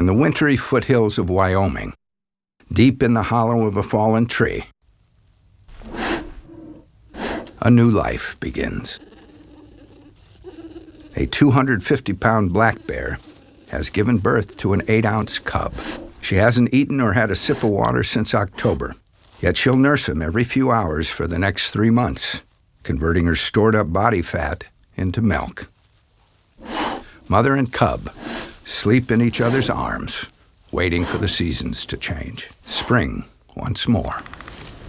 In the wintry foothills of Wyoming, deep in the hollow of a fallen tree, a new life begins. A 250-pound black bear has given birth to an 8-ounce cub. She hasn't eaten or had a sip of water since October, yet she'll nurse him every few hours for the next 3 months, converting her stored-up body fat into milk. Mother and cub sleep in each other's arms, waiting for the seasons to change. Spring once more.